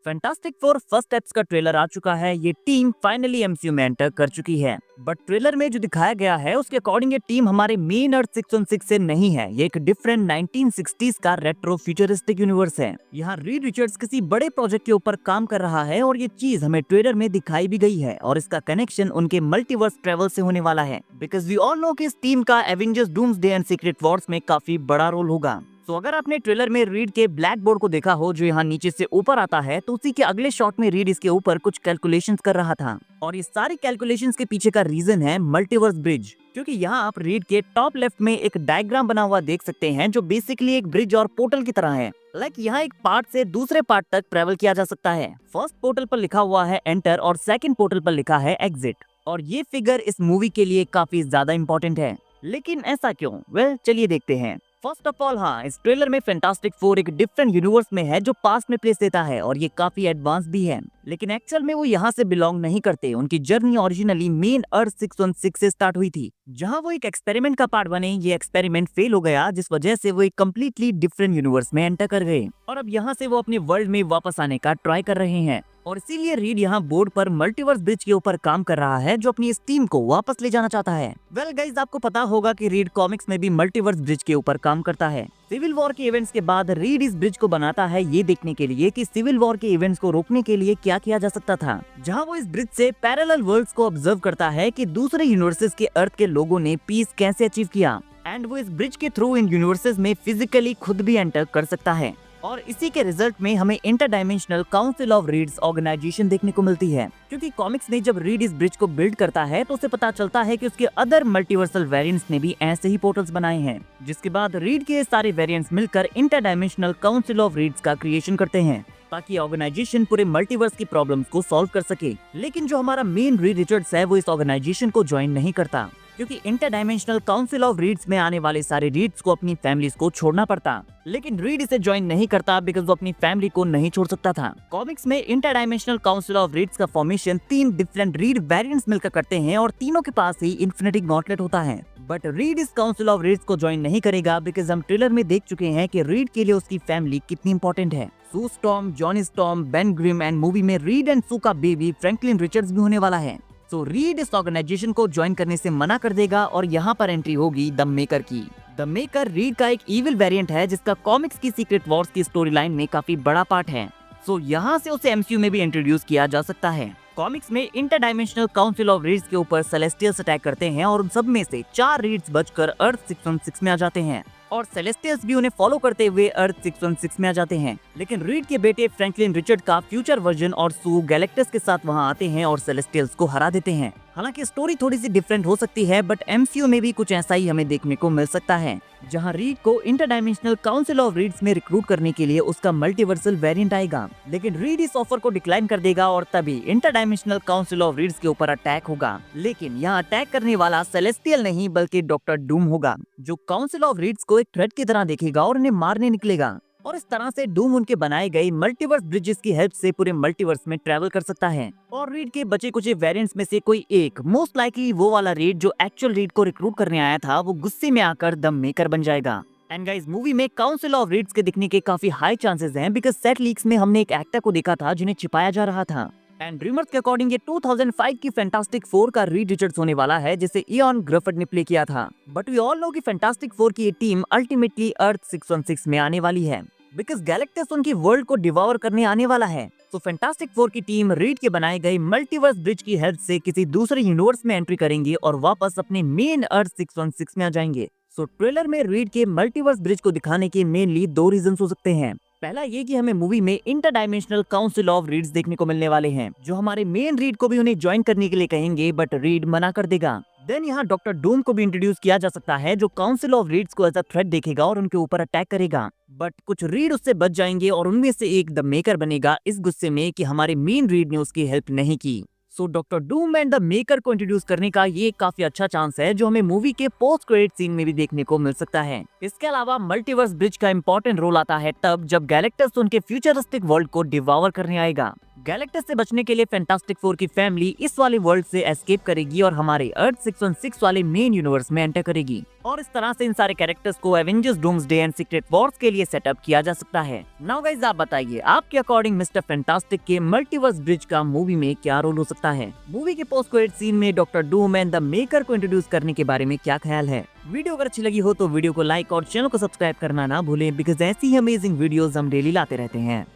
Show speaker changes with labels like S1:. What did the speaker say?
S1: Fantastic four first steps का trailer आ चुका है। ये टीम फाइनली एमसीयू में एंटर कर चुकी है, बट ट्रेलर में जो दिखाया गया है उसके अकॉर्डिंग ये टीम हमारे मेन अर्थ 616 से नहीं है। ये एक डिफरेंट 1960s का रेट्रो फ्यूचरिस्टिक यूनिवर्स है। यहाँ रीड रिचर्ड्स किसी बड़े प्रोजेक्ट के ऊपर काम कर रहा है और ये चीज हमें ट्रेलर में दिखाई भी गई है और इसका कनेक्शन उनके मल्टीवर्स ट्रेवल से होने वाला है। बिकॉज वी ऑल नो कि इस टीम का Avengers doomsday and secret Wars में काफी बड़ा रोल होगा। तो अगर आपने ट्रेलर में रीड के ब्लैक बोर्ड को देखा हो जो यहाँ नीचे से ऊपर आता है, तो उसी के अगले शॉट में रीड इसके ऊपर कुछ कैलकुलेशंस कर रहा था और ये सारी कैलकुलेशंस के पीछे का रीजन है मल्टीवर्स ब्रिज। क्योंकि यहाँ आप रीड के टॉप लेफ्ट में एक डायग्राम बना हुआ देख सकते हैं जो बेसिकली एक ब्रिज और पोर्टल की तरह है। यहाँ एक पार्ट से दूसरे पार्ट तक ट्रेवल किया जा सकता है। फर्स्ट पोर्टल पर लिखा हुआ है एंटर और सेकंड पोर्टल पर लिखा है एग्जिट, और ये फिगर इस मूवी के लिए काफी ज्यादा इंपॉर्टेंट है। लेकिन ऐसा क्यों? वेल, चलिए देखते हैं। फर्स्ट ऑफ ऑल, हाँ, इस ट्रेलर में फैंटास्टिक फोर एक डिफरेंट यूनिवर्स में है जो पास्ट में प्लेस देता है और ये काफी एडवांस भी है। लेकिन एक्चुअल में वो यहाँ से बिलोंग नहीं करते। उनकी जर्नी ओरिजिनली मेन अर्थ 616 से स्टार्ट हुई थी, जहाँ वो एक एक्सपेरिमेंट का पार्ट बने। ये एक्सपेरिमेंट फेल हो गया, जिस वजह से वो एक कम्प्लीटली डिफरेंट यूनिवर्स में एंटर कर गए और अब यहाँ से वो अपने वर्ल्ड में वापस आने का ट्राई कर रहे हैं। और इसीलिए रीड यहाँ बोर्ड पर मल्टीवर्स ब्रिज के ऊपर काम कर रहा है जो अपनी इस टीम को वापस ले जाना चाहता है। वेल गाइस, आपको पता होगा कि रीड कॉमिक्स में भी मल्टीवर्स ब्रिज के ऊपर काम करता है। सिविल वॉर के इवेंट्स के बाद रीड इस ब्रिज को बनाता है ये देखने के लिए कि सिविल वॉर के इवेंट्स को रोकने के लिए क्या किया जा सकता था। जहां वो इस ब्रिज से पैरेलल वर्ल्ड्स को ऑब्जर्व करता है कि दूसरे यूनिवर्सेस के अर्थ के लोगों ने पीस कैसे अचीव किया, एंड वो इस ब्रिज के थ्रू इन यूनिवर्सेस में फिजिकली खुद भी एंटर कर सकता है। और इसी के रिजल्ट में हमें इंटरडायमेंशनल काउंसिल ऑफ रीड्स ऑर्गेनाइजेशन देखने को मिलती है। क्योंकि कॉमिक्स में जब रीड इस ब्रिज को बिल्ड करता है तो उसे पता चलता है कि उसके अदर मल्टीवर्सल वेरिएंट्स ने भी ऐसे ही पोर्टल्स बनाए हैं, जिसके बाद रीड के सारे वेरिएंट्स मिलकर इंटरडायमेंशनल काउंसिल ऑफ रीड्स का क्रिएशन करते हैं ताकि ऑर्गेनाइजेशन पूरे मल्टीवर्स की प्रॉब्लम्स को सॉल्व कर सके। लेकिन जो हमारा मेन रीड रिचर्ड्स है वो इस ऑर्गेनाइजेशन को ज्वाइन नहीं करता, क्योंकि इंटरडायमेंशनल काउंसिल ऑफ रीड्स में आने वाले सारे रीड्स को अपनी फैमिलीज को छोड़ना पड़ता। लेकिन रीड इसे ज्वाइन नहीं करता बिकॉज वो अपनी फैमिली को नहीं छोड़ सकता था। कॉमिक्स में इंटरडायमेंशनल काउंसिल ऑफ रीड्स का फॉर्मेशन 3 डिफरेंट रीड वेरिएंट्स मिलकर करते हैं और तीनों के पास ही इन्फिनिटी गॉन्टलेट होता है। बट रीड इस काउंसिल ऑफ रीड्स को ज्वाइन नहीं करेगा बिकॉज हम ट्रेलर में देख चुके हैं कि रीड के लिए उसकी फैमिली कितनी इंपॉर्टेंट है। Sue Storm, Johnny Storm, Ben Grimm and movie में रीड एंड सू का बेबी फ्रैंकलिन रिचर्ड्स भी होने वाला है। तो रीड इस ऑर्गेनाइजेशन को ज्वाइन करने से मना कर देगा और यहाँ पर एंट्री होगी द मेकर की। द मेकर रीड का एक इविल वेरिएंट है जिसका कॉमिक्स की सीक्रेट वॉर्स की स्टोरी लाइन में काफी बड़ा पार्ट है। सो यहाँ से उसे एमसीयू में भी इंट्रोड्यूस किया जा सकता है। कॉमिक्स में इंटरडायमेंशनल काउंसिल ऑफ रीड्स के ऊपर सेलेस्टियल्स अटैक करते हैं और उन सब में से 4 रीड्स बचकर अर्थ 616 में आ जाते हैं और सेलेस्टियल्स भी उन्हें फॉलो करते हुए अर्थ 616 में आ जाते हैं। लेकिन रीड के बेटे फ्रैंकलिन रिचर्ड का फ्यूचर वर्जन और सू गैलेक्टस के साथ वहां आते हैं और सेलेस्टियल्स को हरा देते हैं। हालांकि स्टोरी थोड़ी सी डिफरेंट हो सकती है, बट एमसीयू में भी कुछ ऐसा ही हमें देखने को मिल सकता है, जहां रीड को इंटरडायमेंशनल काउंसिल ऑफ रीड्स में रिक्रूट करने के लिए उसका मल्टीवर्सल वेरिएंट आएगा। लेकिन रीड इस ऑफर को डिक्लाइन कर देगा और तभी इंटरडायमेंशनल काउंसिल ऑफ रीड्स के ऊपर अटैक होगा। लेकिन यहाँ अटैक करने वाला सेलेस्टियल नहीं बल्कि डॉक्टर डूम होगा, जो काउंसिल ऑफ रीड्स को एक थ्रेट की तरह देखेगा और उन्हें मारने निकलेगा। और इस तरह से डूम उनके बनाए गए मल्टीवर्स ब्रिजेस की हेल्प से पूरे मल्टीवर्स में ट्रैवल कर सकता है। और रीड के बचे कुछ वेरिएंट्स में से कोई एक, मोस्ट लाइकली वो वाला रीड जो एक्चुअल रीड को रिक्रूट करने आया था, वो गुस्से में आकर द मेकर बन जाएगा। एंड गाइस, मूवी में काउंसिल ऑफ रीड्स के दिखने के काफी हाई चांसेस हैं बिकॉज सेट लीक्स में हमने एक एक्टर को देखा था जिन्हें छिपाया जा रहा था। एंड रूमर्स के अकॉर्डिंग ये 2005 की फैंटास्टिक फोर का रीड रिचर्ड्स होने वाला है जिसे इयॉन ग्रफर्ड ने प्ले किया था। बट वी ऑल नो कि फैंटास्टिक फोर की ये टीम अल्टीमेटली अर्थ 616 में आने वाली है बिकॉज गैलेक्टस उनकी वर्ल्ड को डिवॉर करने आने वाला है। तो फैंटास्टिक फोर की टीम रीड के बनाए गए मल्टीवर्स ब्रिज की हेल्प से किसी दूसरे यूनिवर्स में एंट्री करेंगे और वापस अपने मेन अर्थ 616 में आ जाएंगे। सो ट्रेलर में रीड के मल्टीवर्स ब्रिज को दिखाने के मेनली 2 रीजन हो सकते हैं। पहला ये कि हमें मूवी में इंटरडायमेंशनल काउंसिल ऑफ रीड्स देखने को मिलने वाले हैं जो हमारे मेन रीड को भी उन्हें ज्वाइन करने के लिए कहेंगे, बट रीड मना कर देगा। देन यहाँ डॉक्टर डूम को भी इंट्रोड्यूस किया जा सकता है जो काउंसिल ऑफ रीड्स को एज अ थ्रेट देखेगा और उनके ऊपर अटैक करेगा। बट कुछ रीड उससे बच जाएंगे और उनमें से एक द मेकर बनेगा इस गुस्से में कि हमारे मेन रीड ने उसकी हेल्प नहीं की। So doctor Doom and the maker को इंट्रोड्यूस करने का ये काफी अच्छा चांस है जो हमें मूवी के पोस्ट क्रेडिट सीन में भी देखने को मिल सकता है। इसके अलावा मल्टीवर्स ब्रिज का इंपॉर्टेंट रोल आता है तब जब गैलेक्टस उनके फ्यूचरिस्टिक वर्ल्ड को डिवॉर करने आएगा। गैलेक्टस से बचने के लिए फैंटास्टिक फोर की फैमिली इस वाले वर्ल्ड से एस्केप करेगी और हमारे अर्थ 616 वाले मेन यूनिवर्स में एंटर करेगी, और इस तरह से इन सारे कैरेक्टर्स को Avengers doomsday and secret Wars के लिए सेटअप किया जा सकता है। नाउ गाइस, आप बताइए आपके अकॉर्डिंग मिस्टर फैंटास्टिक के मल्टीवर्स ब्रिज का मूवी में क्या रोल हो सकता है? मूवी के पोस्ट क्रेडिट सीन में doctor Doom and the maker को इंट्रोड्यूस करने के बारे में क्या ख्याल है? वीडियो अगर अच्छी लगी हो तो वीडियो को लाइक और चैनल को सब्सक्राइब करना ना भूलें, बिकॉज ऐसी अमेजिंग वीडियोस हम डेली लाते रहते हैं।